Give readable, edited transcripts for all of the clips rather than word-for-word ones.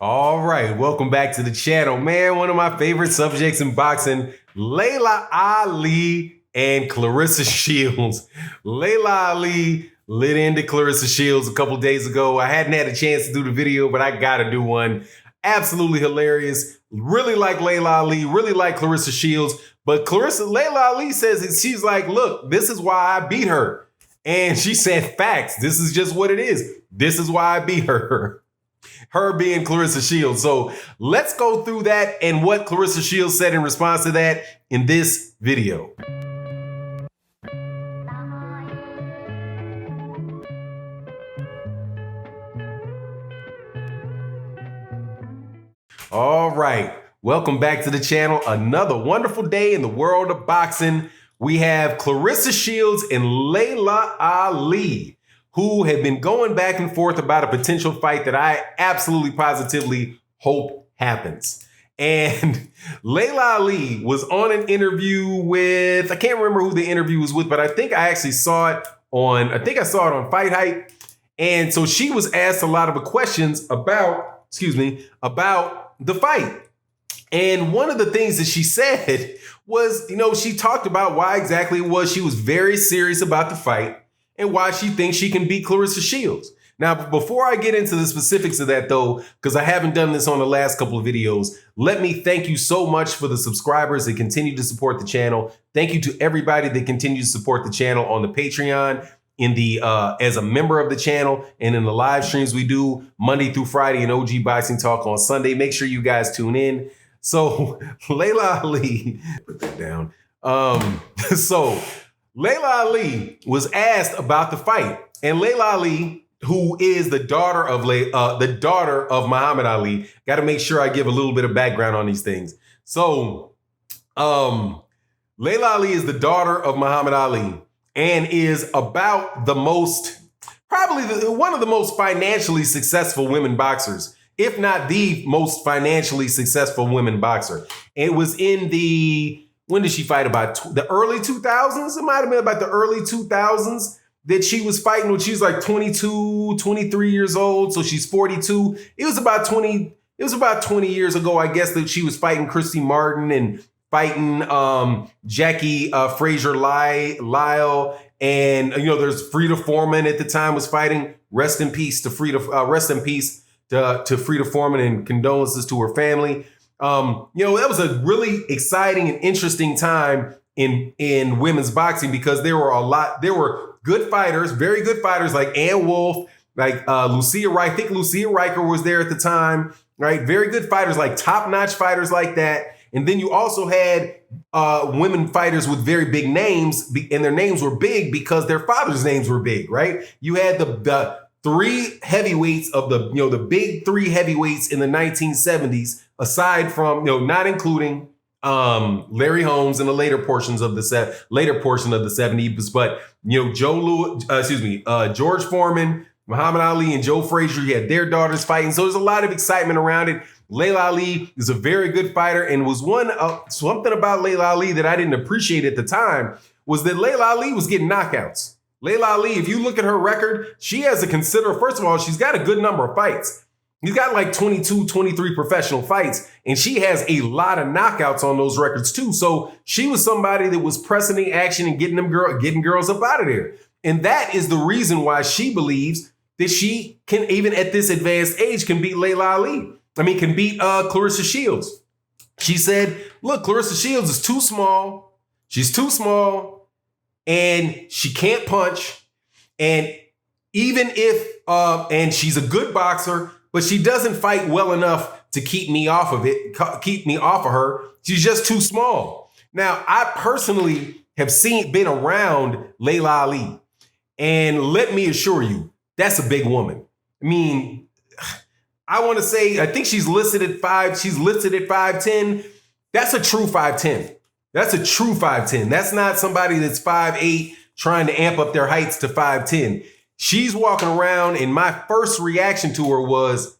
All right, welcome back to the channel, man. One of my favorite subjects in boxing, Laila Ali and Clarissa Shields. Laila Ali lit into Clarissa Shields a couple days ago. I hadn't had a chance to do the video, but I gotta do one. Absolutely hilarious. Really like Laila Ali, really like Clarissa Shields. But Laila Ali says, she's like, look, this is why I beat her. And she said, facts. This is just what it is. This is why I beat her. Her being Clarissa Shields. So let's go through that and what Clarissa Shields said in response to that in this video. All right, welcome back to the channel. Another wonderful day in the world of boxing. We have Clarissa Shields and Laila Ali, who have been going back and forth about a potential fight that I absolutely positively hope happens. And Laila Ali was on an interview with, I can't remember who the interview was with, but I think I actually saw it on, Fight Hype. And so she was asked a lot of questions about the fight. And one of the things that she said was, she talked about why exactly it was she was very serious about the fight and why she thinks she can beat Clarissa Shields. Now, before I get into the specifics of that, though, because I haven't done this on the last couple of videos, let me thank you so much for the subscribers that continue to support the channel. Thank you to everybody that continues to support the channel on the Patreon, in the as a member of the channel, and in the live streams we do Monday through Friday and OG Boxing Talk on Sunday. Make sure you guys tune in. So Laila Ali, put that down. So Laila Ali was asked about the fight, and Laila Ali, who is the daughter of Muhammad Ali, got to make sure I give a little bit of background on these things. So Laila Ali is the daughter of Muhammad Ali and is about the most, one of the most financially successful women boxers, if not the most financially successful women boxer. It was in when did she fight? About the early 2000s? It might have been about the early 2000s that she was fighting when she was like 22, 23 years old. So she's 42. It was about 20 years ago, I guess, that she was fighting Christy Martin and fighting Jackie Frazier Lyle. And, there's Frida Foreman at the time was fighting. Rest in peace to Frida Foreman, and condolences to her family. That was a really exciting and interesting time in women's boxing because there were good fighters, very good fighters like Ann Wolfe, like Lucia Riker. I think Lucia Riker was there at the time, right? Very good fighters, like top-notch fighters like that. And then you also had women fighters with very big names, and their names were big because their fathers' names were big, right? You had the three heavyweights of the big three heavyweights in the 1970s, aside from, not including Larry Holmes in the later portion of the 70s, but George Foreman, Muhammad Ali, and Joe Frazier, you had their daughters fighting. So there's a lot of excitement around it. Laila Ali is a very good fighter, and was something about Laila Ali that I didn't appreciate at the time was that Laila Ali was getting knockouts. Laila Ali, if you look at her record, she has first of all, she's got a good number of fights. He's got like 22, 23 professional fights, and she has a lot of knockouts on those records too. So she was somebody that was pressing the action and getting girls up out of there. And that is the reason why she believes that she can, even at this advanced age, can beat can beat Clarissa Shields. She said, look, Clarissa Shields is too small. She's too small, and she can't punch. And even if, and she's a good boxer, but she doesn't fight well enough to keep me off of her. She's just too small. Now, I personally have been around Laila Ali, and let me assure you, that's a big woman. I mean, I want to say, I think she's listed at 5'10". That's a true 5'10". That's a true 5'10". That's not somebody that's 5'8", trying to amp up their heights to 5'10". She's walking around, and my first reaction to her was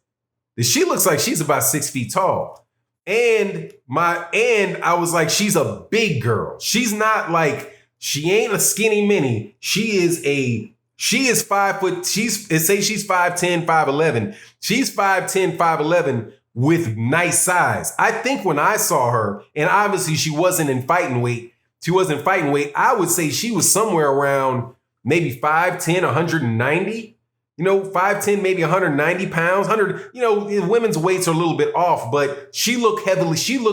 that she looks like she's about 6 feet tall. And I was like, she's a big girl. She's not like, she ain't a skinny mini. She is a She is 5 foot. Say she's 5'10", 5'11". She's 5'10", 5'11" with nice size. I think when I saw her, and obviously she wasn't in fighting weight. She wasn't fighting weight. I would say she was somewhere around maybe 5'10", 190. 5'10", maybe 190 pounds. Women's weights are a little bit off, but she looked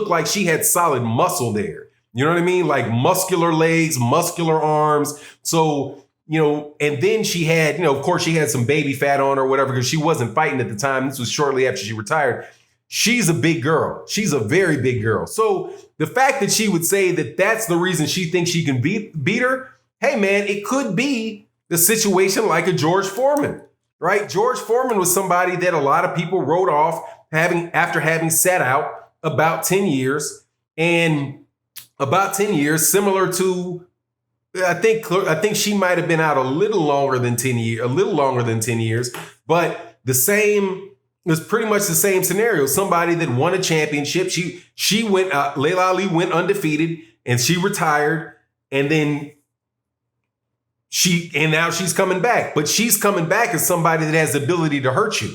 like she had solid muscle there. You know what I mean? Like muscular legs, muscular arms. So, and then she had, of course, she had some baby fat on her or whatever because she wasn't fighting at the time. This was shortly after she retired. She's a big girl. She's a very big girl. So the fact that she would say that that's the reason she thinks she can beat her, hey, man, it could be the situation like a George Foreman, right? George Foreman was somebody that a lot of people wrote off after having sat out about 10 years. And about 10 years, similar to, I think she might have been out a little longer than 10 years, but it was pretty much the same scenario. Somebody that won a championship. She went, Laila Ali went undefeated and she retired, and then now she's coming back, but she's coming back as somebody that has the ability to hurt you,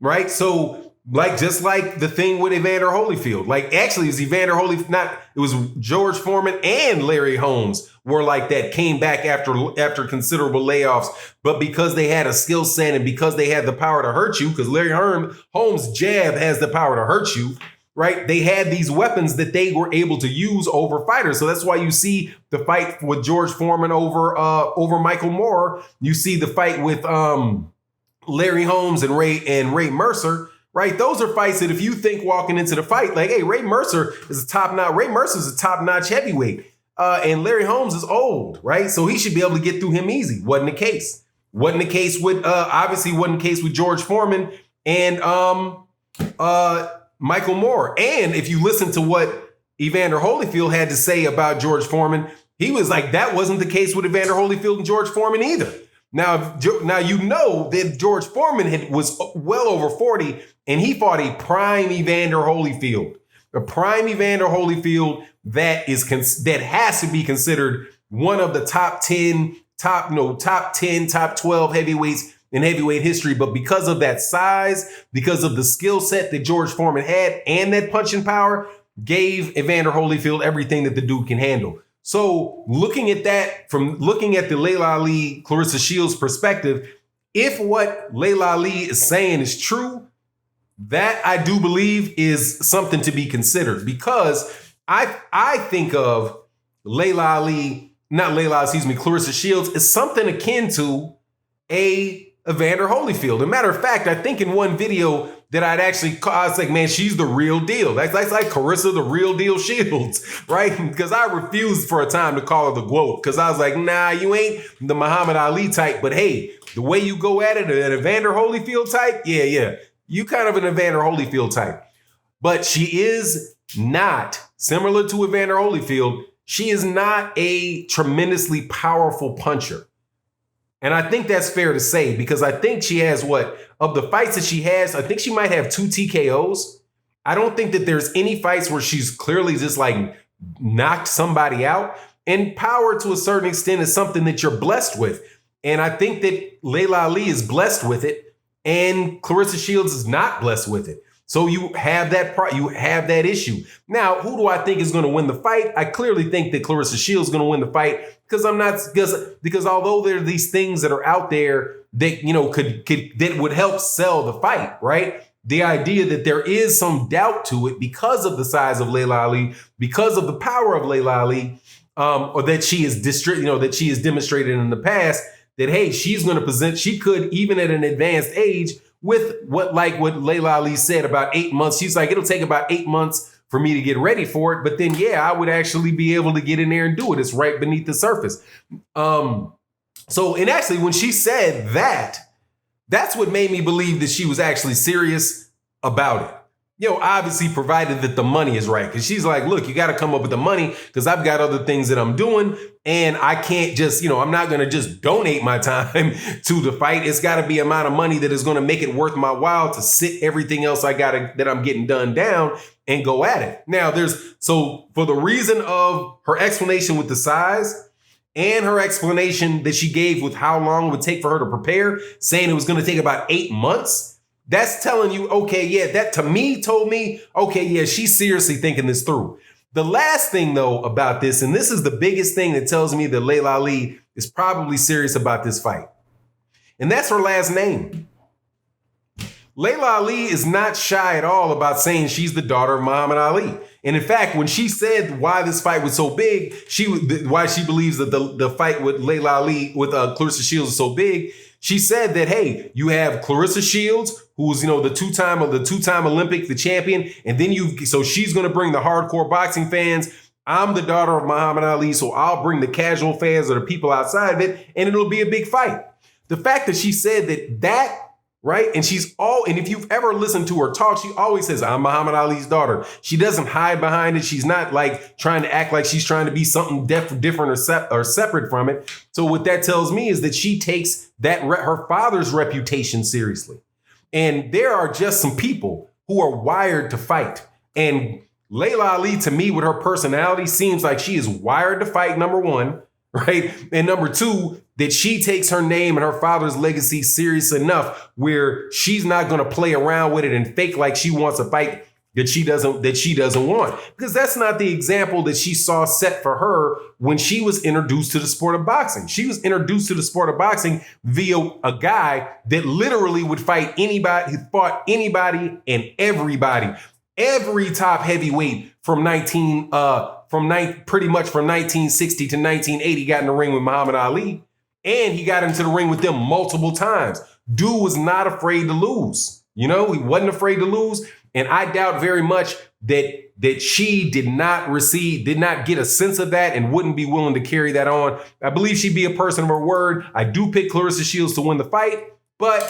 right? So just like the thing with Evander Holyfield, actually it was Evander Holyfield, it was George Foreman and Larry Holmes were like that, came back after considerable layoffs, but because they had a skill set and because they had the power to hurt you, because Larry Holmes' jab has the power to hurt you, right? They had these weapons that they were able to use over fighters. So that's why you see the fight with George Foreman over Michael Moore. You see the fight with Larry Holmes and Ray Mercer. Right, those are fights that if you think walking into the fight, like, hey, Ray Mercer's a top-notch heavyweight, and Larry Holmes is old, right? So he should be able to get through him easy. Wasn't the case. Wasn't the case with George Foreman and Michael Moore. And if you listen to what Evander Holyfield had to say about George Foreman, he was like, that wasn't the case with Evander Holyfield and George Foreman either. Now that George Foreman was well over 40 and he fought a prime Evander Holyfield, that has to be considered one of the top 10, top 12 heavyweights in heavyweight history. But because of that size, because of the skill set that George Foreman had and that punching power, gave Evander Holyfield everything that the dude can handle. So looking at the Laila Ali, Clarissa Shields perspective, if what Laila Ali is saying is true, that I do believe is something to be considered, because I think of Clarissa Shields as something akin to a Evander Holyfield. As a matter of fact, I think in one video that I was like, man, she's the real deal. That's like Clarissa, the real deal Shields, right? Because I refused for a time to call her the GOAT, because I was like, nah, you ain't the Muhammad Ali type, but hey, the way you go at it, an Evander Holyfield type, yeah, you kind of an Evander Holyfield type. But she is not, similar to Evander Holyfield, she is not a tremendously powerful puncher. And I think that's fair to say, because I think she has of the fights that she has, I think she might have 2 TKOs. I don't think that there's any fights where she's clearly just like knocked somebody out. And power to a certain extent is something that you're blessed with. And I think that Laila Ali is blessed with it and Clarissa Shields is not blessed with it. So you have that issue. Now, who do I think is going to win the fight? I clearly think that Clarissa Shields is going to win the fight, because although there are these things that are out there that that would help sell the fight, right? The idea that there is some doubt to it because of the size of Laila Ali, because of the power of Laila Ali, or that she is demonstrated in the past that, hey, she could, even at an advanced age, with what Laila Ali said about 8 months. She's like, it'll take about 8 months for me to get ready for it. But then, yeah, I would actually be able to get in there and do it. It's right beneath the surface. And actually, when she said that, that's what made me believe that she was actually serious about it. Obviously, provided that the money is right. Because she's like, look, you got to come up with the money, because I've got other things that I'm doing. And I can't just, I'm not going to just donate my time to the fight. It's got to be amount of money that is going to make it worth my while to sit everything else that I'm getting done down and go at it. Now, for the reason of her explanation with the size and her explanation that she gave with how long it would take for her to prepare, saying it was going to take about 8 months, that's telling you, okay, yeah, that to me told me, okay, yeah, she's seriously thinking this through. The last thing, though, about this, and this is the biggest thing that tells me that Laila Ali is probably serious about this fight, and that's her last name. Laila Ali is not shy at all about saying she's the daughter of Muhammad Ali. And in fact, when she said why this fight was so big, why she believes that the fight with Laila Ali, with Clarissa Shields is so big, she said that, hey, you have Clarissa Shields, who's, the two-time Olympic, the champion, and then so she's going to bring the hardcore boxing fans. I'm the daughter of Muhammad Ali, so I'll bring the casual fans or the people outside of it, and it'll be a big fight. The fact that she said that, right? And and if you've ever listened to her talk, she always says, I'm Muhammad Ali's daughter. She doesn't hide behind it. She's not like trying to act like she's trying to be something different or separate from it. So what that tells me is that she takes her father's reputation seriously. And there are just some people who are wired to fight. And Laila Ali, to me, with her personality, seems like she is wired to fight, number one, right? And number two, that she takes her name and her father's legacy serious enough where she's not going to play around with it and fake like she wants a fight that she doesn't want. Because that's not the example that she saw set for her when she was introduced to the sport of boxing. She was introduced to the sport of boxing via a guy that literally would fight anybody, who fought anybody and everybody. Every top heavyweight from pretty much from 1960 to 1980 got in the ring with Muhammad Ali. And he got into the ring with them multiple times. Dude was not afraid to lose. He wasn't afraid to lose. And I doubt very much that she did not get a sense of that and wouldn't be willing to carry that on. I believe she'd be a person of her word. I do pick Clarissa Shields to win the fight, but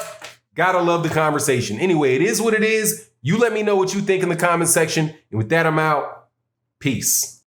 gotta love the conversation. Anyway, it is what it is. You let me know what you think in the comment section. And with that, I'm out. Peace.